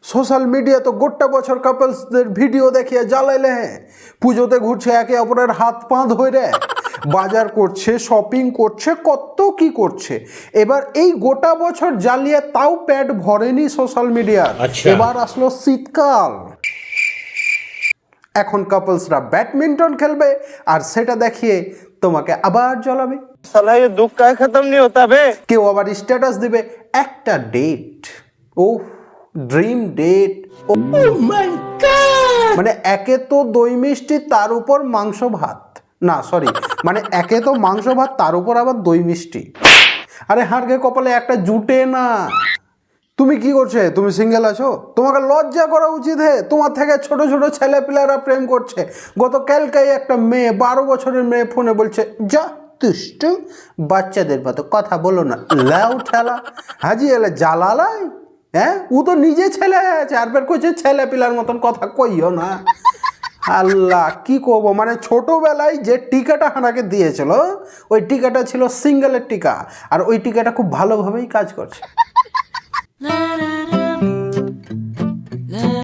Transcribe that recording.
Social media তো গোটা বছর কাপলসদের ভিডিও দেখিয়ে জ্বালাইলে হ্যাঁ, পুজোতে ঘুরছে একে অপরের হাত পা ধরে, বাজার করছে, শপিং করছে, কত কি করছে। এবার এই গোটা বছর জ্বালিয়ে তাও পেট ভরেনি সোশ্যাল মিডিয়ার। এবার আসলো শীতকাল, এখন কাপলসরা ব্যাডমিন্টন খেলবে আর সেটা দেখিয়ে তোমাকে আবার জ্বলাবে। साला ये दुख का खत्म नहीं होता बे। কেউ আবার স্ট্যাটাস দিবে একটা ডেট, ও ড্রিম ডেট। মানে একে তো দই মিষ্টি তার উপর মাংস ভাত, না সরি, মানে একে তো মাংস ভাত তার উপর আবার দই মিষ্টি। আরে হাড়কে কপালে একটা জুটে না। তুমি কি করছে? তুমি সিঙ্গেল আছো? তোমাকে লজ্জা করা উচিত। হে, তোমার থেকে ছোট ছোট ছেলে পিলারা প্রেম করছে। গতকালকেই একটা মেয়ে 12 বছরের মেয়ে ফোনে বলছে, যা দুষ্টু, বাচ্চাদের মতো কথা বলো না, লাউ ঠেলা হাজি এলে জ্বালালাই। হ্যাঁ, ও তো নিজে ছেলে আছে আর বের করছে ছেলে পিলার মতন কথা কইও না। আল্লাহ কি করবো, মানে ছোটবেলায় যে টিকাটা হানাকে দিয়েছিল ওই টিকাটা ছিল সিঙ্গেলের টিকা, আর ওই টিকাটা খুব ভালোভাবেই কাজ করছে।